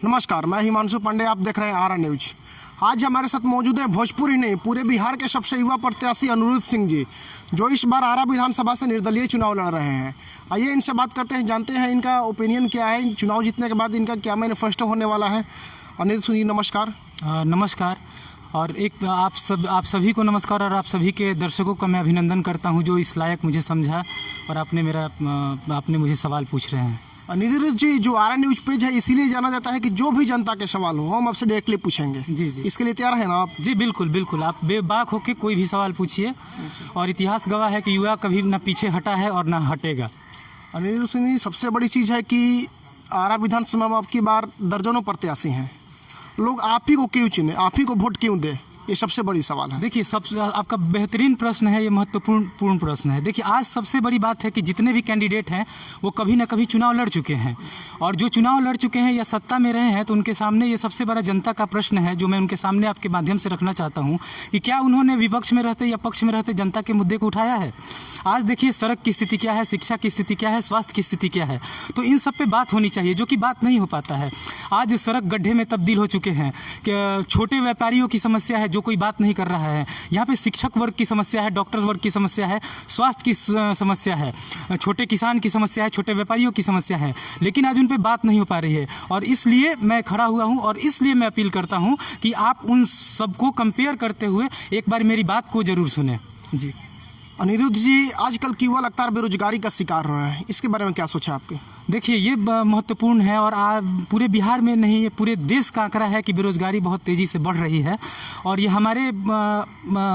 नमस्कार, मैं हिमांशु पांडे, आप देख रहे हैं आरा न्यूज। आज हमारे साथ मौजूद हैं भोजपुर ही नहीं पूरे बिहार के सबसे युवा प्रत्याशी अनिरुद्ध सिंह जी, जो इस बार आरा विधानसभा से निर्दलीय चुनाव लड़ रहे हैं। आइए इनसे बात करते हैं, जानते हैं इनका ओपिनियन क्या है, चुनाव जीतने के बाद इनका क्या मैनिफेस्टो होने वाला है। अनिरुद्ध सिंह जी नमस्कार। नमस्कार और एक आप सभी को नमस्कार और आप सभी के दर्शकों का मैं अभिनंदन करता हूं जो इस लायक मुझे समझा और आपने मुझे सवाल पूछ रहे हैं। अनिरुद्ध जी, जो आरा न्यूज पेज है इसीलिए जाना जाता है कि जो भी जनता के सवाल हो हम आपसे डायरेक्टली पूछेंगे। जी जी, इसके लिए तैयार है ना आप? जी बिल्कुल बिल्कुल, आप बेबाक होकर कोई भी सवाल पूछिए और इतिहास गवाह है कि युवा कभी ना पीछे हटा है और ना हटेगा। अनिरुद्ध सिंह जी, सबसे बड़ी चीज़ है कि आरा विधानसभा में आपकी बार दर्जनों प्रत्याशी हैं, लोग आप ही को क्यों चुने, आप ही को वोट क्यों दे, ये सबसे बड़ी सवाल है। देखिए, आपका बेहतरीन प्रश्न है, ये महत्वपूर्ण प्रश्न है। देखिए, आज सबसे बड़ी बात है कि जितने भी कैंडिडेट हैं वो कभी ना कभी चुनाव लड़ चुके हैं और जो चुनाव लड़ चुके हैं या सत्ता में रहे हैं तो उनके सामने ये सबसे बड़ा जनता का प्रश्न है जो मैं उनके सामने आपके माध्यम से रखना चाहता हूँ कि क्या उन्होंने विपक्ष में रहते या पक्ष में रहते जनता के मुद्दे को उठाया है। आज देखिए, सड़क की स्थिति क्या है, शिक्षा की स्थिति क्या है, स्वास्थ्य की स्थिति क्या है, तो इन सब पे बात होनी चाहिए जो कि बात नहीं हो पाता है। आज सड़क गड्ढे में तब्दील हो चुके हैं, छोटे व्यापारियों की समस्या है जो कोई बात नहीं कर रहा है, यहाँ पे शिक्षक वर्ग की समस्या है, डॉक्टर्स वर्ग की समस्या है, स्वास्थ्य की समस्या है, छोटे किसान की समस्या है, छोटे व्यापारियों की समस्या है, लेकिन आज उन पे बात नहीं हो पा रही है। और इसलिए मैं खड़ा हुआ हूँ और इसलिए मैं अपील करता हूँ कि आप उन सबको कंपेयर करते हुए एक बार मेरी बात को जरूर सुने। जी अनिरुद्ध जी, आजकल की युवा लगातार बेरोजगारी का शिकार हो रहा है, इसके बारे में क्या सोचा आपके? देखिए, ये महत्वपूर्ण है और पूरे बिहार में नहीं, ये पूरे देश का आंकड़ा है कि बेरोजगारी बहुत तेज़ी से बढ़ रही है और ये हमारे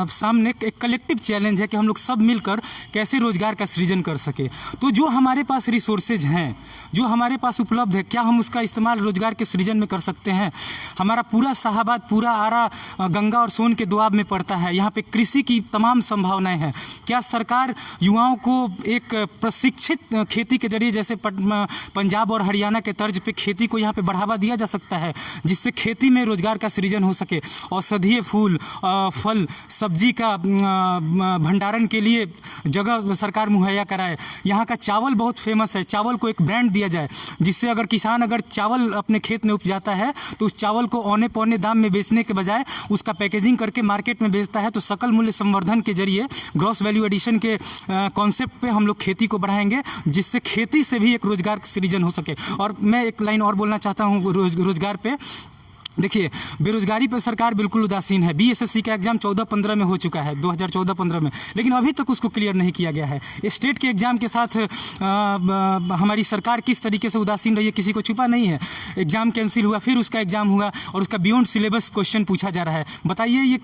सामने एक कलेक्टिव चैलेंज है कि हम लोग सब मिलकर कैसे रोजगार का सृजन कर सके। तो जो हमारे पास रिसोर्सेज हैं, जो हमारे पास उपलब्ध है, क्या हम उसका इस्तेमाल रोजगार के सृजन में कर सकते हैं। हमारा पूरा शाहाबाद, पूरा आरा गंगा और सोन के दोआब में पड़ता है, यहाँ पे कृषि की तमाम संभावनाएं हैं। क्या सरकार युवाओं को एक प्रशिक्षित खेती के जरिए, जैसे पंजाब और हरियाणा के तर्ज पे खेती को यहाँ पे बढ़ावा दिया जा सकता है जिससे खेती में रोजगार का सृजन हो सके। औषधीय फूल, फल, सब्जी का भंडारण के लिए जगह सरकार मुहैया कराए। यहाँ का चावल बहुत फेमस है, चावल को एक ब्रांड दिया जाए जिससे अगर किसान अगर चावल अपने खेत में उपजाता है तो उस चावल को औने पौने दाम में बेचने के बजाय उसका पैकेजिंग करके मार्केट में बेचता है, तो सकल मूल्य संवर्धन के जरिए ग्रॉस वैल्यू एडिशन के कॉन्सेप्ट पे हम लोग खेती को बढ़ाएंगे जिससे खेती से भी एक रोजगार सृजन हो सके। और मैं एक लाइन और बोलना चाहता हूँ रोजगार पे। देखिए, बेरोजगारी पर सरकार बिल्कुल उदासीन है। बीएसएससी का एग्जाम 14-15 में हो चुका है, 2014-15 में, लेकिन अभी तक उसको क्लियर नहीं किया गया है। स्टेट के एग्जाम के साथ हमारी सरकार किस तरीके से उदासीन रही है किसी को छुपा नहीं है। एग्जाम कैंसिल हुआ, फिर उसका एग्जाम हुआ और उसका बियॉन्ड सिलेबस क्वेश्चन पूछा जा रहा है। बताइए, ये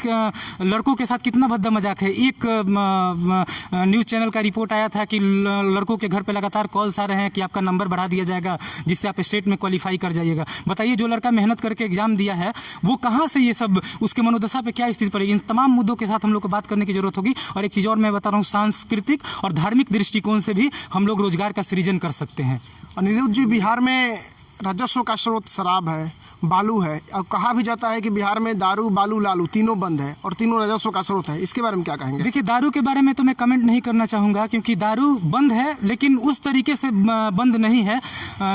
लड़कों के साथ कितना भद्दा मजाक है। एक न्यूज़ चैनल का रिपोर्ट आया था कि लड़कों के घर पर लगातार कॉल्स आ रहे हैं कि आपका नंबर बढ़ा दिया जाएगा जिससे आप स्टेट में क्वालिफाई कर जाइएगा। बताइए, जो लड़का मेहनत करके एग्जाम दिया है वो कहां से ये सब, उसके मनोदशा पे क्या स्थिति पड़ेगी। इन तमाम मुद्दों के साथ हम लोग को बात करने की जरूरत होगी। और एक चीज और मैं बता रहा हूं, सांस्कृतिक और धार्मिक दृष्टिकोण से भी हम लोग रोजगार का सृजन कर सकते हैं। अनिरुद्ध जी, बिहार में राजस्व का स्रोत शराब है, बालू है, और कहा भी जाता है कि बिहार में दारू, बालू, लालू तीनों बंद है और तीनों राजस्व का स्रोत है, इसके बारे में क्या कहेंगे? देखिए, दारू के बारे में तो मैं कमेंट नहीं करना चाहूँगा क्योंकि दारू बंद है लेकिन उस तरीके से बंद नहीं है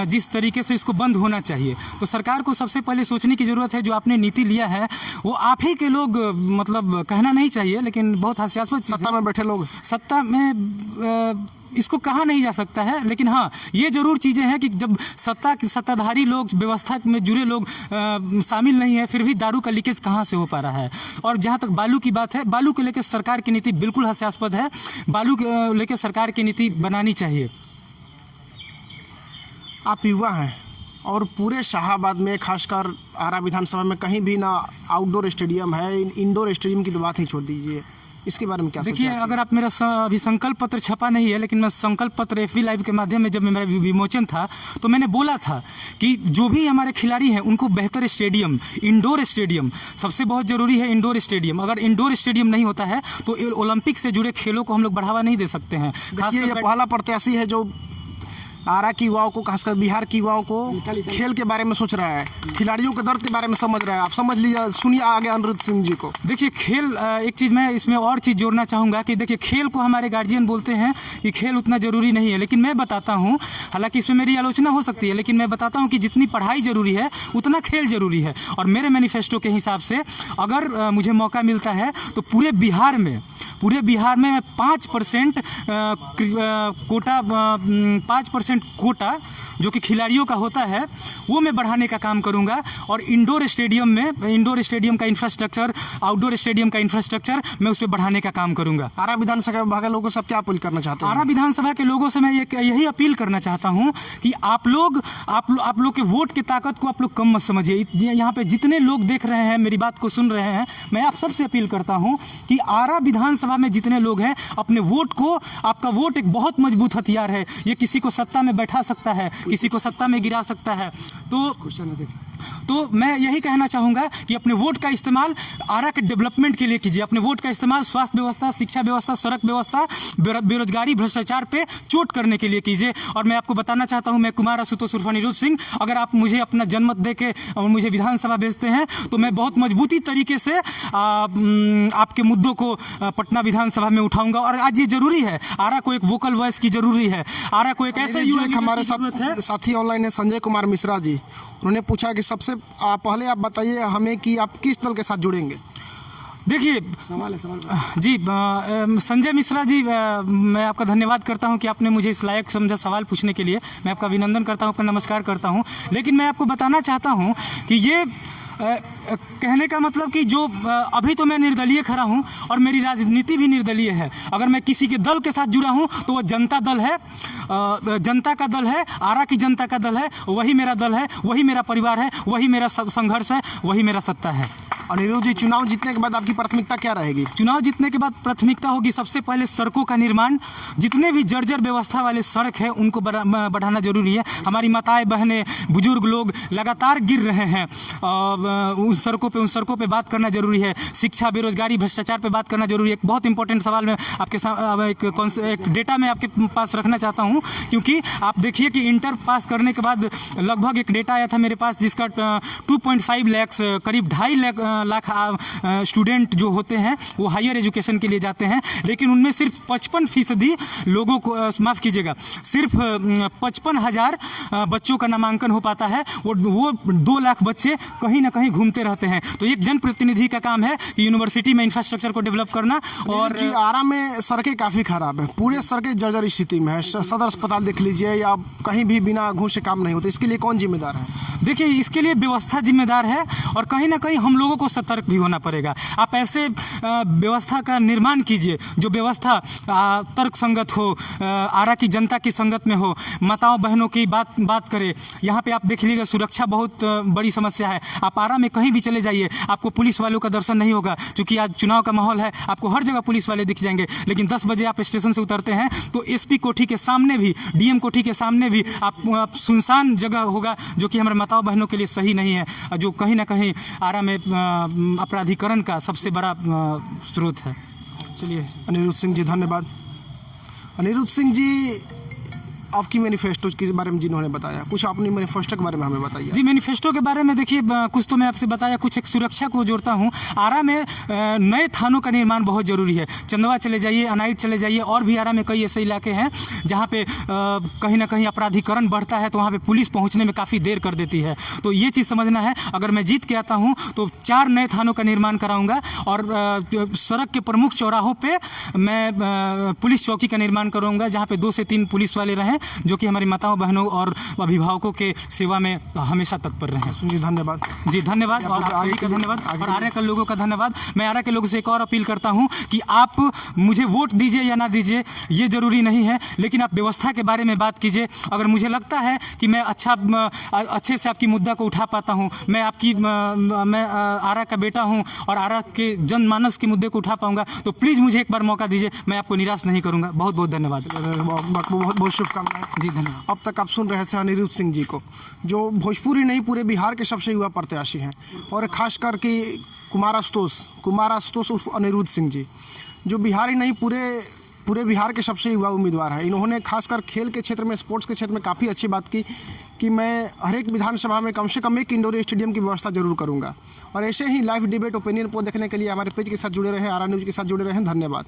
जिस तरीके से इसको बंद होना चाहिए। तो सरकार को सबसे पहले सोचने की ज़रूरत है, जो आपने नीति लिया है वो आप ही के लोग, मतलब कहना नहीं चाहिए लेकिन बहुत हास्यास्पद, सत्ता में बैठे लोग, सत्ता में इसको कहा नहीं जा सकता है, लेकिन हाँ, ये जरूर चीज़ें हैं कि जब सत्ताधारी लोग, व्यवस्था में जुड़े लोग शामिल नहीं है, फिर भी दारू का लीकेज कहाँ से हो पा रहा है। और जहाँ तक बालू की बात है, बालू को लेकर सरकार की नीति बिल्कुल हास्यास्पद है। बालू को लेकर सरकार की नीति बनानी चाहिए। आप युवा हैं और पूरे शाहाबाद में, खासकर आरा विधानसभा में कहीं भी ना आउटडोर स्टेडियम है, इंडोर स्टेडियम की तो बात ही छोड़ दीजिए, इसके बारे में क्या देखिए, अगर आप मेरा अभी संकल्प पत्र छपा नहीं है लेकिन मैं संकल्प पत्र एफबी लाइव के माध्यम में जब मेरा विमोचन था तो मैंने बोला था कि जो भी हमारे खिलाड़ी हैं उनको बेहतर स्टेडियम, इंडोर स्टेडियम सबसे बहुत जरूरी है। इंडोर स्टेडियम, अगर इंडोर स्टेडियम नहीं होता है तो ओलंपिक से जुड़े खेलों को हम लोग बढ़ावा नहीं दे सकते हैं। ये पहला प्रत्याशी है जो आरा की युवाओं को, खासकर बिहार की युवाओं को खेल के बारे में सोच रहा है, खिलाड़ियों के दर्द के बारे में समझ रहा है। आप समझ लीजिए, सुनिए आगे अनिरुद्ध सिंह जी को। देखिए खेल, एक चीज़ मैं इसमें और चीज़ जोड़ना चाहूँगा कि देखिए खेल को हमारे गार्जियन बोलते हैं कि खेल उतना ज़रूरी नहीं है, लेकिन मैं बताता हूँ, हालांकि इसमें मेरी आलोचना हो सकती है, लेकिन मैं बताता हूँ कि जितनी पढ़ाई ज़रूरी है उतना खेल ज़रूरी है। और मेरे मैनिफेस्टो के हिसाब से अगर मुझे मौका मिलता है तो पूरे बिहार में मैं 5% कोटा 5% कोटा जो कि खिलाड़ियों का होता है वो मैं बढ़ाने का काम करूंगा। और इंडोर स्टेडियम का इंफ्रास्ट्रक्चर, आउटडोर स्टेडियम का इंफ्रास्ट्रक्चर मैं उस पर बढ़ाने का काम करूंगा। आरा विधानसभा विभाग के लोगों से आप क्या अपील करना चाहते हैं? आरा विधानसभा के लोगों से मैं यही अपील करना चाहता हूं कि आप लोग के वोट की ताकत को आप लोग कम मत समझिए। यहाँ पे जितने लोग देख रहे हैं, मेरी बात को सुन रहे हैं, मैं आप सबसे अपील करता हूं कि आरा विधानसभा में जितने लोग हैं अपने वोट को, आपका वोट एक बहुत मजबूत हथियार है, ये किसी को सत्ता में बैठा सकता है, किसी को सत्ता में गिरा सकता है। तो मैं यही कहना चाहूँगा कि अपने वोट का इस्तेमाल आरा के डेवलपमेंट के लिए कीजिए। अपने वोट का इस्तेमाल स्वास्थ्य व्यवस्था, शिक्षा व्यवस्था, सड़क व्यवस्था, बेरोजगारी, भ्रष्टाचार पे चोट करने के लिए कीजिए। और मैं आपको बताना चाहता हूँ, मैं कुमार आशुतोष उर्फ अनिरुद्ध सिंह, अगर आप मुझे अपना जनमत दे के मुझे विधानसभा भेजते हैं तो मैं बहुत मजबूती तरीके से आपके मुद्दों को पटना विधानसभा में उठाऊंगा। और आज ये जरूरी है, आरा को एक वोकल वॉइस की जरूरी है। आरा को एक ऐसे युवा हमारे साथी ऑनलाइन है संजय कुमार मिश्रा जी, उन्होंने पूछा कि सबसे पहले आप बताइए हमें कि आप किस दल के साथ जुड़ेंगे। देखिए जी, संजय मिश्रा जी, मैं आपका धन्यवाद करता हूं कि आपने मुझे इस लायक समझा सवाल पूछने के लिए। मैं आपका अभिनंदन करता हूं, आपका नमस्कार करता हूं। लेकिन मैं आपको बताना चाहता हूं कि ये कहने का मतलब कि जो अभी तो मैं निर्दलीय खड़ा हूं और मेरी राजनीति भी निर्दलीय है। अगर मैं किसी के दल के साथ जुड़ा हूं तो वो जनता दल है, जनता का दल है, आरा की जनता का दल है। वही मेरा दल है, वही मेरा परिवार है, वही मेरा संघर्ष है, वही मेरा सत्ता है। अनिरुद्ध जी, चुनाव जीतने के बाद आपकी प्राथमिकता क्या रहेगी? चुनाव जीतने के बाद प्राथमिकता होगी सबसे पहले सड़कों का निर्माण। जितने भी जर्जर व्यवस्था वाले सड़क है उनको बढ़ाना जरूरी है। हमारी माताएं बहनें बुजुर्ग लोग लगातार गिर रहे हैं, उन सड़कों पे बात करना जरूरी है। शिक्षा, बेरोजगारी, भ्रष्टाचार पे बात करना जरूरी है। एक बहुत इंपॉर्टेंट सवाल मैं आपके एक डेटा में आपके पास रखना चाहता हूँ, क्योंकि आप देखिए कि इंटर पास करने के बाद लगभग एक डेटा आया था मेरे पास जिसका 2.5 लाख, करीब 2.5 लाख स्टूडेंट जो होते हैं वो हायर एजुकेशन के लिए जाते हैं, लेकिन उनमें सिर्फ 55% लोगों को, माफ़ कीजिएगा, सिर्फ 55,000 बच्चों का नामांकन हो पाता है। वो 2 लाख बच्चे कहीं ना कहीं घूमते रहते हैं। तो एक जनप्रतिनिधि का काम है कि यूनिवर्सिटी में इंफ्रास्ट्रक्चर को डेवलप करना। और जी, आरा में सड़कें काफ़ी खराब है, पूरे सड़कें जर्जर स्थिति में है। सदर अस्पताल देख लीजिए, या कहीं भी बिना घूस से काम नहीं होता। इसके लिए कौन जिम्मेदार है? देखिए, इसके लिए व्यवस्था जिम्मेदार है और कहीं ना कहीं हम लोगों को सतर्क भी होना पड़ेगा। आप ऐसे व्यवस्था का निर्माण कीजिए जो व्यवस्था तर्क संगत हो, आरा की जनता की संगत में हो, माताओं बहनों की बात करे। यहाँ पे आप देख लीजिएगा, सुरक्षा बहुत बड़ी समस्या है। आप आरा में कहीं भी चले जाइए, आपको पुलिस वालों का दर्शन नहीं होगा, क्योंकि आज चुनाव का माहौल है। आपको हर जगह पुलिस वाले दिख जाएंगे, लेकिन 10 बजे आप स्टेशन से उतरते हैं तो एसपी कोठी के सामने भी, डीएम कोठी के सामने भी आप सुनसान जगह होगा, जो कि हमारे माताओं बहनों के लिए सही नहीं है, जो कहीं ना कहीं आरा में अपराधीकरण का सबसे बड़ा स्रोत है। चलिए अनिरुद्ध सिंह जी, धन्यवाद। अनिरुद्ध सिंह जी, आपकी मैनिफेस्टो के बारे में जिन्होंने बताया, कुछ अपनी मैनिफेस्टो के बारे में हमें बताइए। जी, मैनिफेस्टो के बारे में देखिए, कुछ तो मैं आपसे बताया, कुछ एक सुरक्षा को जोड़ता हूँ। आरा में नए थानों का निर्माण बहुत जरूरी है। चंदवा चले जाइए, अनाइट चले जाइए, और भी आरा में कई ऐसे इलाके हैं जहाँ पे कहीं ना कहीं अपराधीकरण बढ़ता है, तो वहाँ पे पुलिस पहुँचने में काफ़ी देर कर देती है। तो ये चीज़ समझना है। अगर मैं जीत के आता हूँ तो 4 नए थानों का निर्माण कराऊंगा, और सड़क के प्रमुख चौराहों पर मैं पुलिस चौकी का निर्माण करूँगा, जहाँ पे 2 से 3 पुलिस वाले रहें, जो कि हमारी माताओं बहनों और अभिभावकों के सेवा में हमेशा तत्पर रहें। जी, धन्यवाद। जी, धन्यवाद। और आप सभी का धन्यवाद, और आरा के लोगों का धन्यवाद। मैं आरा के लोगों से एक और अपील करता हूं कि आप मुझे वोट दीजिए या ना दीजिए, ये जरूरी नहीं है, लेकिन आप व्यवस्था के बारे में बात कीजिए। अगर मुझे लगता है कि मैं अच्छे से आपकी मुद्दा को उठा पाता हूँ, मैं आरा का बेटा हूँ और आरा के जनमानस के मुद्दे को उठा पाऊंगा, तो प्लीज़ मुझे एक बार मौका दीजिए। मैं आपको निराश नहीं करूँगा। बहुत बहुत धन्यवाद। बहुत बहुत शुभकामनाएं। जी, धन्यवाद। अब तक आप सुन रहे थे अनिरुद्ध सिंह जी को, जो भोजपुरी नहीं पूरे बिहार के सबसे युवा प्रत्याशी हैं, और खासकर कि कुमार आशुतोष उर्फ अनिरुद्ध सिंह जी, जो बिहार ही नहीं पूरे पूरे बिहार के सबसे युवा उम्मीदवार हैं। इन्होंने खासकर खेल के क्षेत्र में, स्पोर्ट्स के क्षेत्र में काफ़ी अच्छी बात की कि मैं हर एक विधानसभा में कम से कम एक इंडोर स्टेडियम की व्यवस्था जरूर करूंगा। और ऐसे ही लाइव डिबेट, ओपिनियन पोल देखने के लिए हमारे पेज के साथ जुड़े रहें, आरा न्यूज़ के साथ जुड़े रहें। धन्यवाद।